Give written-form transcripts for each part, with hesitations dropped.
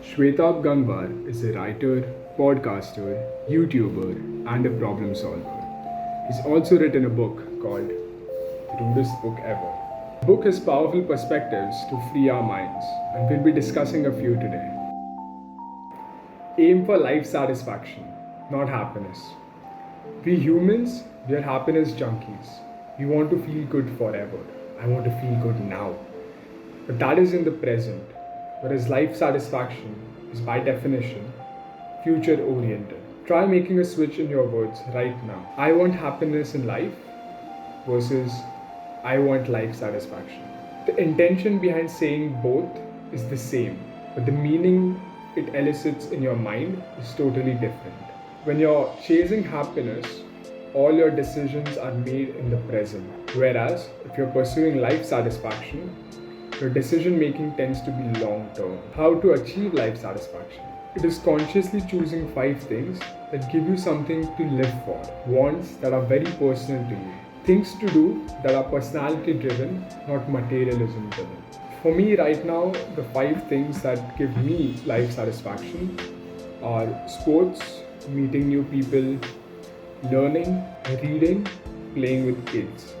Shwetabh Gangwar is a writer, podcaster, YouTuber, and a problem solver. He's also written a book called Rudest Book Ever. The book has powerful perspectives to free our minds, and we'll be discussing a few today. Aim for life satisfaction, not happiness. We humans, we are happiness junkies. We want to feel good forever. I want to feel good now. But that is in the present, whereas life satisfaction is by definition future oriented. Try making a switch in your words right now. I want happiness in life versus I want life satisfaction. The intention behind saying both is the same, but the meaning it elicits in your mind is totally different. When you're chasing happiness, all your decisions are made in the present. Whereas if you're pursuing life satisfaction, your decision making tends to be long term. How to achieve life satisfaction? It is consciously choosing 5 things that give you something to live for, wants that are very personal to you, things to do that are personality driven, not materialism driven. For me right now, the 5 things that give me life satisfaction are sports, meeting new people, learning, reading, playing with kids.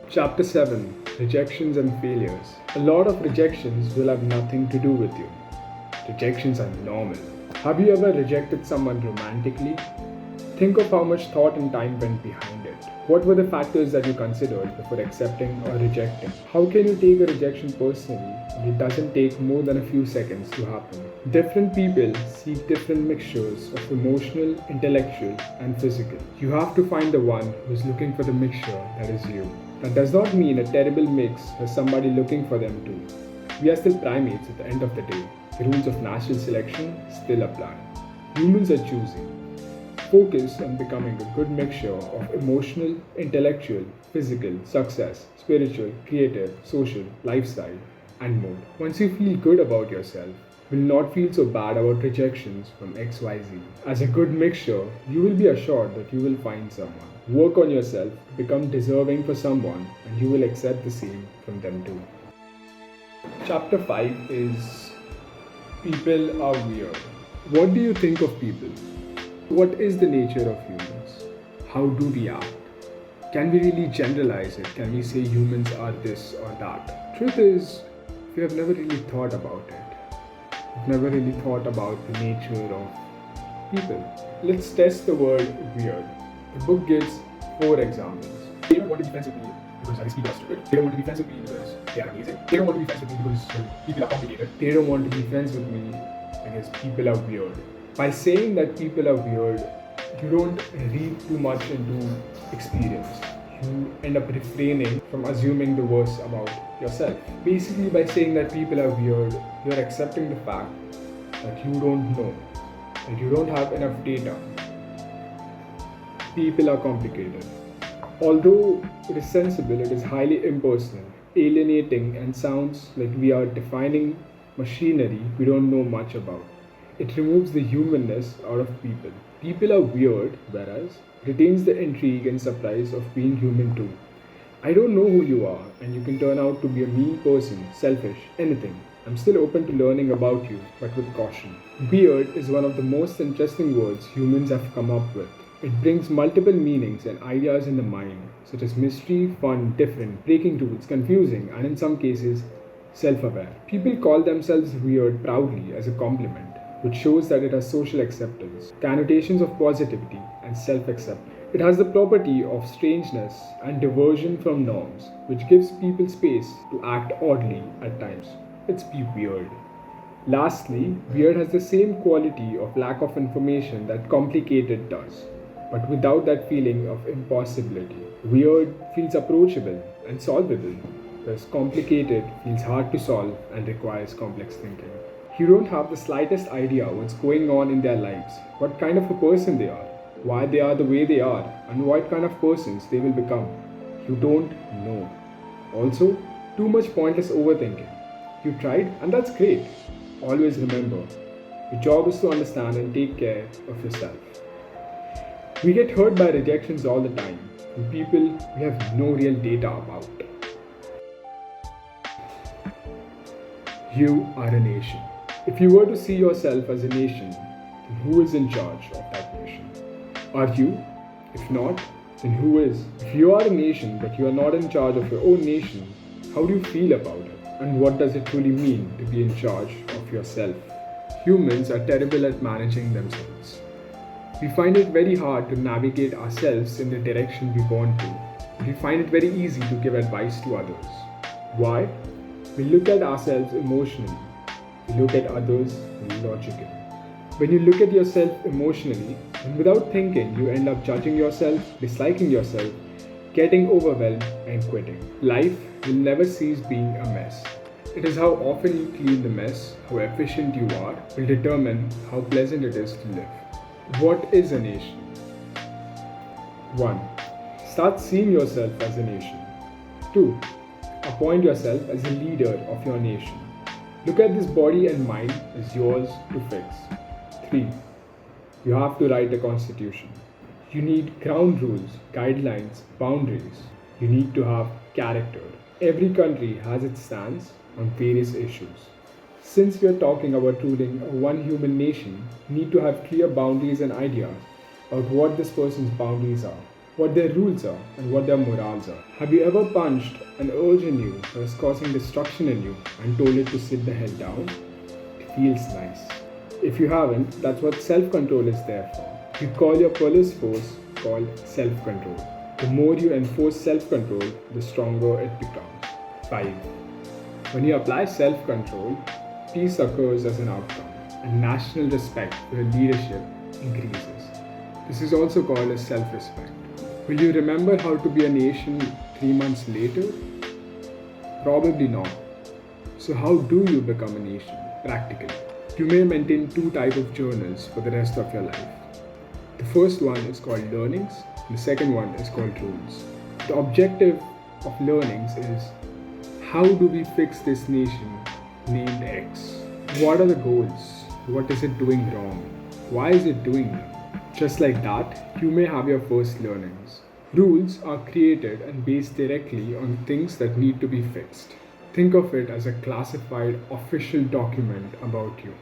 Chapter 7. Rejections and failures. A lot of rejections will have nothing to do with you. Rejections are normal. Have you ever rejected someone romantically? Think of how much thought and time went behind it. What were the factors that you considered before accepting or rejecting? How can you take a rejection personally when it doesn't take more than a few seconds to happen? Different people seek different mixtures of emotional, intellectual, and physical. You have to find the one who is looking for the mixture that is you. That does not mean a terrible mix has somebody looking for them too. We are still primates at the end of the day. The rules of natural selection still apply. Humans are choosing. Focus on becoming a good mixture of emotional, intellectual, physical, success, spiritual, creative, social, lifestyle, and more. Once you feel good about yourself, you will not feel so bad about rejections from XYZ. As a good mixture, you will be assured that you will find someone. Work on yourself, become deserving for someone, and you will accept the same from them too. Chapter 5 is People are weird. What do you think of people? What is the nature of humans? How do we act? Can we really generalize it? Can we say humans are this or that? Truth is, we have never really thought about it. We've never really thought about the nature of people. Let's test the word weird. The book gives 4 examples. They don't want to be friends with me because I speak stupid. They don't want to be friends with me because they are amazing. They don't want to be friends with me because people are complicated. They don't want to be friends with me because people are weird. By saying that people are weird, you don't read too much into experience. You end up refraining from assuming the worst about yourself. Basically, by saying that people are weird, you're accepting the fact that you don't know, that you don't have enough data. People are complicated. Although it is sensible, it is highly impersonal, alienating, and sounds like we are defining machinery we don't know much about. It removes the humanness out of people. People are weird, whereas retains the intrigue and surprise of being human too. I don't know who you are, and you can turn out to be a mean person, selfish, anything. I'm still open to learning about you, but with caution. Weird is one of the most interesting words humans have come up with. It brings multiple meanings and ideas in the mind, such as mystery, fun, different, breaking rules, confusing, and in some cases, self-aware. People call themselves weird proudly as a compliment, which shows that it has social acceptance, connotations of positivity, and self-acceptance. It has the property of strangeness and diversion from norms, which gives people space to act oddly at times. Let's be weird. Lastly, weird has the same quality of lack of information that complicated does, but without that feeling of impossibility. Weird feels approachable and solvable, whereas complicated feels hard to solve and requires complex thinking. You don't have the slightest idea what's going on in their lives, what kind of a person they are, why they are the way they are, and what kind of persons they will become. You don't know. Also, too much pointless overthinking. You tried, and that's great. Always remember, your job is to understand and take care of yourself. We get hurt by rejections all the time from people we have no real data about. You are a nation. If you were to see yourself as a nation, then who is in charge of that nation? Are you? If not, then who is? If you are a nation but you are not in charge of your own nation, how do you feel about it? And what does it truly mean to be in charge of yourself? Humans are terrible at managing themselves. We find it very hard to navigate ourselves in the direction we want to. We find it very easy to give advice to others. Why? We look at ourselves emotionally. We look at others logically. When you look at yourself emotionally, and without thinking, you end up judging yourself, disliking yourself, getting overwhelmed, and quitting. Life will never cease being a mess. It is how often you clean the mess, how efficient you are, will determine how pleasant it is to live. What is a nation? 1. Start seeing yourself as a nation. 2. Appoint yourself as a leader of your nation. Look at this body and mind as yours to fix. 3. You have to write a constitution. You need ground rules, guidelines, boundaries. You need to have character. Every country has its stance on various issues. Since we are talking about ruling a one human nation, you need to have clear boundaries and ideas about what this person's boundaries are, what their rules are, and what their morals are. Have you ever punched an urge in you that was causing destruction in you and told it to sit the hell down? It feels nice. If you haven't, that's what self-control is there for. You call your police force called self-control. The more you enforce self-control, the stronger it becomes. 5. When you apply self-control, peace occurs as an outcome, and national respect for your leadership increases. This is also called as self-respect. Will you remember how to be a nation 3 months later? Probably not. So how do you become a nation, practically? You may maintain 2 types of journals for the rest of your life. The first one is called learnings, and the second one is called rules. The objective of learnings is, how do we fix this nation named X? What are the goals? What is it doing wrong? Why is it doing them? Just like that, you may have your first learnings. Rules are created and based directly on things that need to be fixed. Think of it as a classified official document about you.